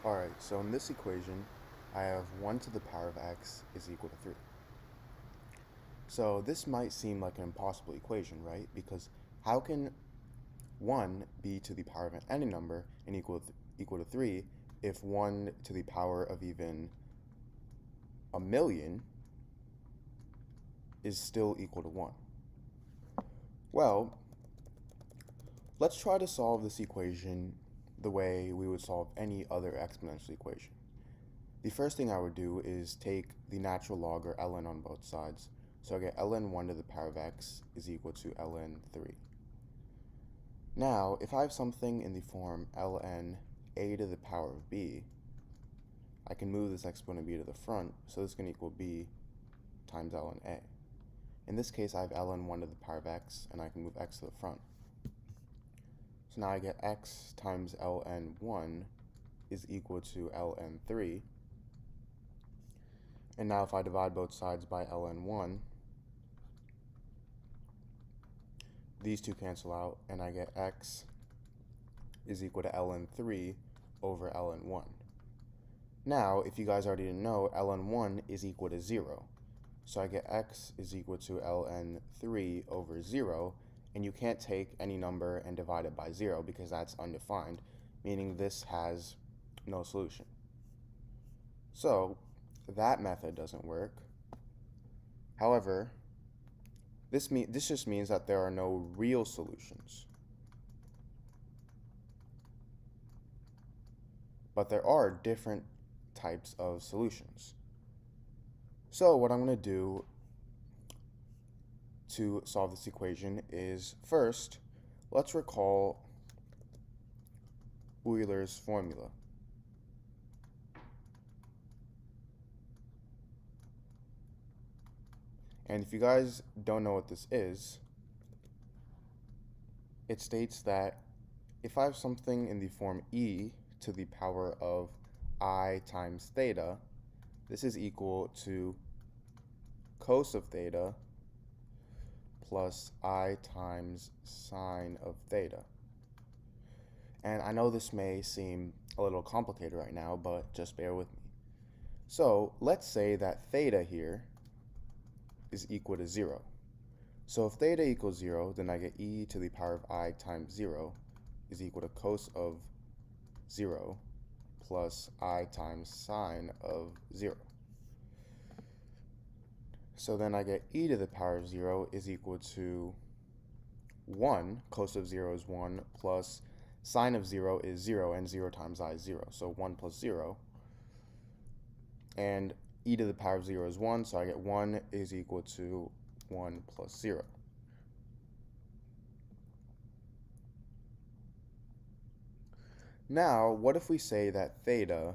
Alright, so in this equation, I have 1 to the power of x is equal to 3. So this might seem like an impossible equation, right? Because how can 1 be to the power of any number and equal to 3 if 1 to the power of even a million is still equal to 1? Well, let's try to solve this equation the way we would solve any other exponential equation. The first thing I would do is take the natural log or ln on both sides. So I get ln 1 to the power of x is equal to ln 3. Now, if I have something in the form ln a to the power of b, I can move this exponent b to the front, so this is going to equal b times ln a. In this case, I have ln 1 to the power of x, and I can move x to the front. So now I get x times ln 1 is equal to ln 3. And now if I divide both sides by ln 1, these two cancel out, and I get x is equal to ln 3 over ln 1. Now, if you guys already didn't know, ln 1 is equal to 0. So I get x is equal to ln 3 over 0, and you can't take any number and divide it by 0 because that's undefined, meaning this has no solution. So that method doesn't work. However, this just means that there are no real solutions. But there are different types of solutions. So what I'm going to do to solve this equation is, first, let's recall Euler's formula. And if you guys don't know what this is, it states that if I have something in the form e to the power of I times theta, this is equal to cos of theta plus I times sine of theta. And I know this may seem a little complicated right now, but just bear with me. So let's say that theta here is equal to 0. So if theta equals 0, then I get e to the power of I times 0 is equal to cos of 0 plus I times sine of 0. So then I get e to the power of 0 is equal to 1, cos of 0 is 1, plus sine of 0 is 0, and 0 times I is 0. So 1 plus 0. And e to the power of 0 is 1, so I get 1 is equal to 1 plus 0. Now, what if we say that theta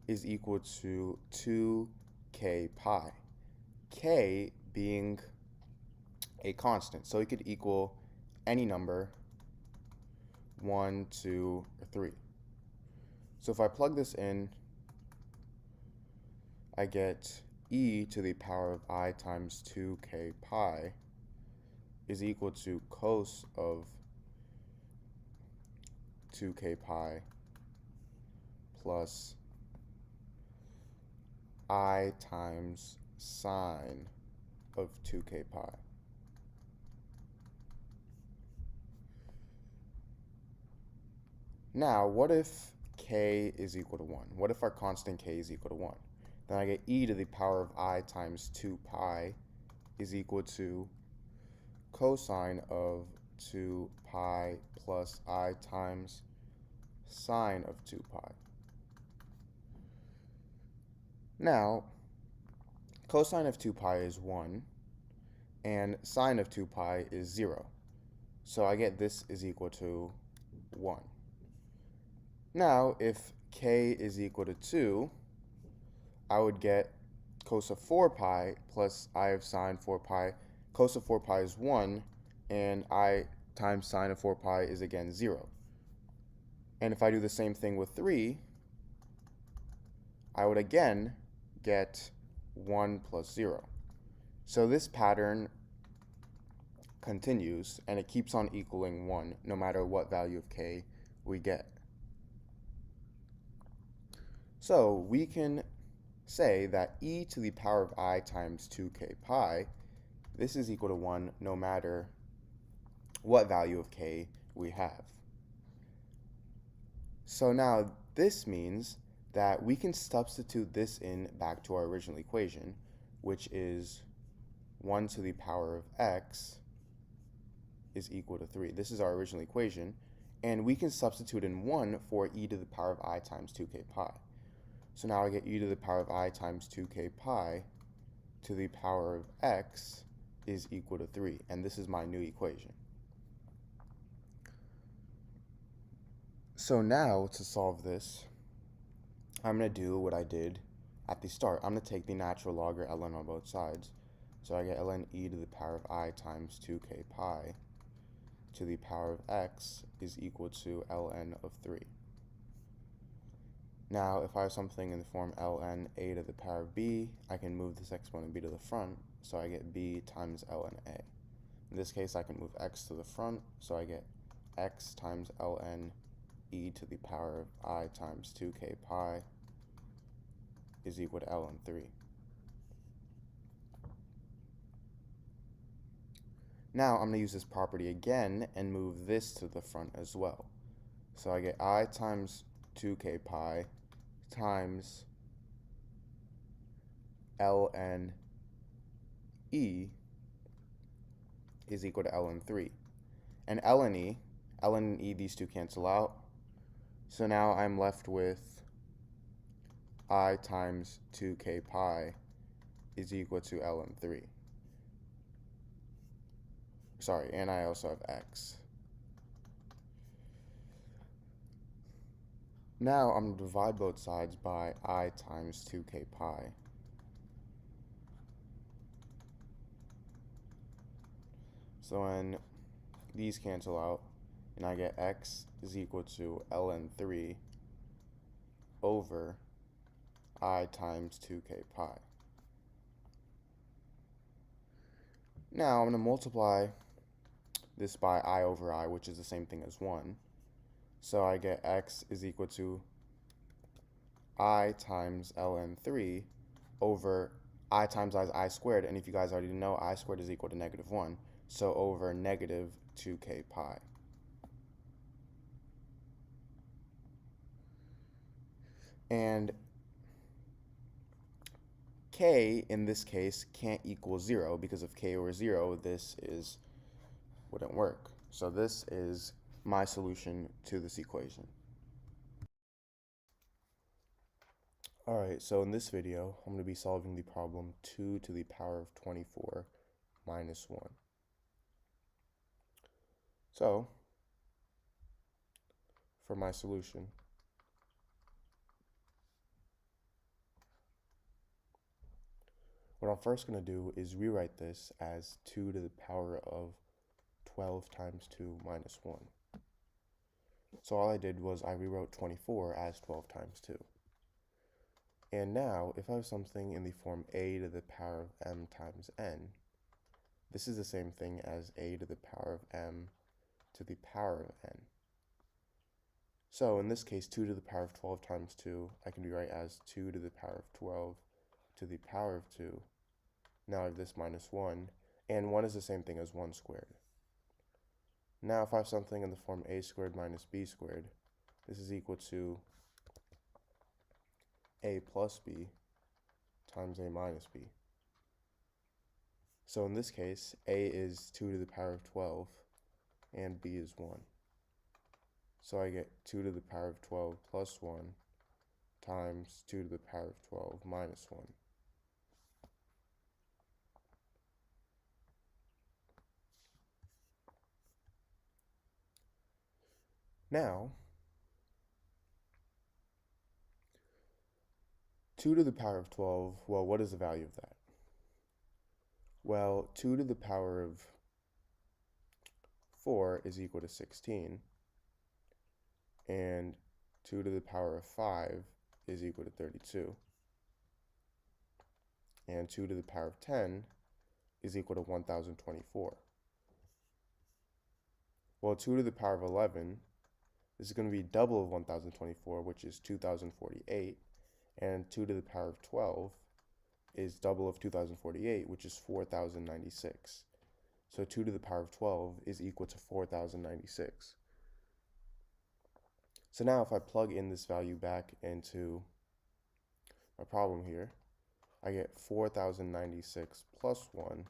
is equal to 2k pi? K being a constant, so it could equal any number, 1, 2, or 3. So if I plug this in, I get e to the power of I times 2k pi is equal to cos of 2k pi plus I times sine of 2k pi. Now, what if k is equal to 1? What if our constant k is equal to 1? Then I get e to the power of I times 2 pi is equal to cosine of 2 pi plus I times sine of 2 pi. Now, cosine of 2 pi is 1, and sine of 2 pi is 0. So I get this is equal to 1. Now, if k is equal to 2, I would get cos of 4 pi plus I of sine 4 pi. Cos of 4 pi is 1, and I times sine of 4 pi is again 0. And if I do the same thing with 3, I would again get 1 plus 0. So this pattern continues, and it keeps on equaling 1 no matter what value of k we get. So we can say that e to the power of I times 2k pi, this is equal to 1 no matter what value of k we have. So now this means that we can substitute this in back to our original equation, which is 1 to the power of x is equal to 3. This is our original equation, and we can substitute in 1 for e to the power of I times 2k pi. So now I get e to the power of I times 2k pi to the power of x is equal to 3, and this is my new equation. So now to solve this, I'm going to do what I did at the start. I'm going to take the natural log or ln on both sides. So I get ln e to the power of I times 2k pi to the power of x is equal to ln of 3. Now, if I have something in the form ln a to the power of b, I can move this exponent b to the front, so I get b times ln a. In this case, I can move x to the front, so I get x times ln e to the power of I times 2k pi is equal to ln 3. Now I'm going to use this property again and move this to the front as well. So I get I times 2k pi times ln e is equal to ln 3. And ln e, these two cancel out. So now I'm left with I times 2k pi is equal to ln 3. Sorry, and I also have x. Now I'm going to divide both sides by I times 2k pi. So when these cancel out, and I get x is equal to ln 3 over I times 2k pi. Now I'm going to multiply this by I over I, which is the same thing as 1. So I get x is equal to I times ln 3 over I times I squared, and if you guys already know, I squared is equal to negative 1, so over negative 2k pi. And k in this case can't equal 0, because if k were 0, wouldn't work. So this is my solution to this equation. Alright, so in this video, I'm going to be solving the problem 2 to the power of 24 minus 1. So, for my solution, what I'm first going to do is rewrite this as 2 to the power of 12 times 2 minus 1. So all I did was I rewrote 24 as 12 times 2. And now, if I have something in the form a to the power of m times n, this is the same thing as a to the power of m to the power of n. So in this case, 2 to the power of 12 times 2, I can rewrite as 2 to the power of 12 to the power of 2. Now I have this minus 1, and 1 is the same thing as 1 squared. Now if I have something in the form a squared minus b squared, this is equal to a plus b times a minus b. So in this case, a is 2 to the power of 12, and b is 1. So I get 2 to the power of 12 plus 1 times 2 to the power of 12 minus 1. Now, 2 to the power of 12, well, what is the value of that? Well, 2 to the power of 4 is equal to 16, and 2 to the power of 5 is equal to 32, and 2 to the power of 10 is equal to 1024. Well, 2 to the power of 11, this is going to be double of 1024, which is 2048, and 2 to the power of 12 is double of 2048, which is 4096. So 2 to the power of 12 is equal to 4096. So now if I plug in this value back into my problem here, I get 4096 plus 1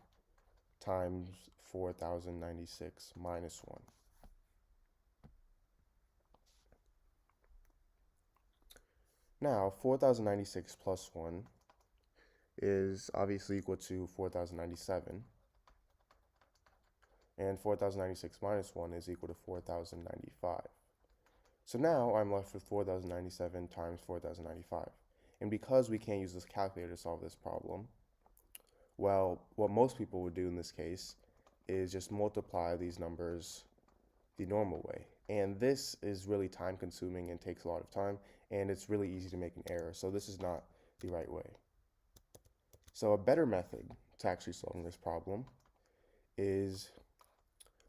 times 4096 minus 1. Now, 4096 plus 1 is obviously equal to 4097, and 4096 minus 1 is equal to 4095. So now I'm left with 4097 times 4095. And because we can't use this calculator to solve this problem, well, what most people would do in this case is just multiply these numbers the normal way. And this is really time consuming and takes a lot of time, and it's really easy to make an error. So this is not the right way. So a better method to actually solving this problem is,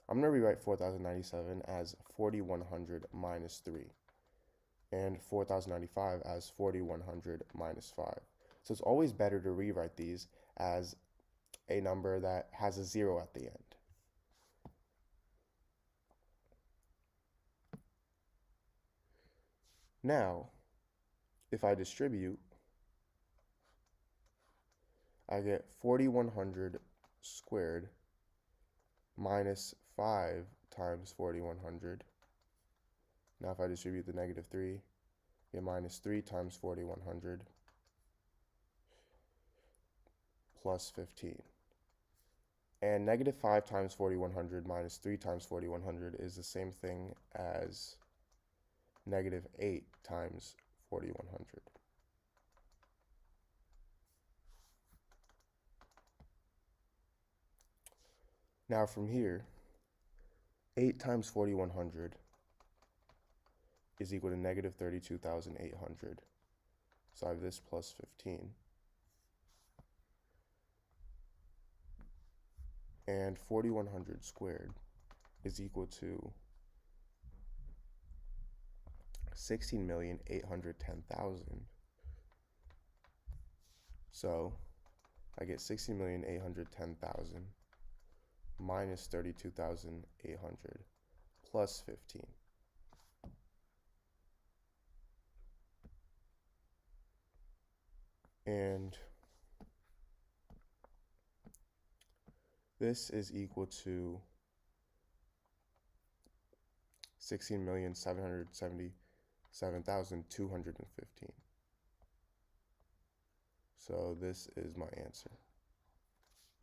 I'm going to rewrite 4097 as 4100 minus 3 and 4095 as 4100 minus 5. So it's always better to rewrite these as a number that has a 0 at the end. Now, if I distribute, I get 4100 squared minus 5 times 4100. Now if I distribute the negative 3, I get minus 3 times 4100 plus 15. And negative 5 times 4100 minus 3 times 4100 is the same thing as negative 8 times 4100. Now from here, 8 times 4100 is equal to negative 32,800. So I have this plus 15. And 4100 squared is equal to 16,810,000. So I get 16,810,000 minus 32,800 plus 15. And this is equal to 16,777,215. So this is my answer.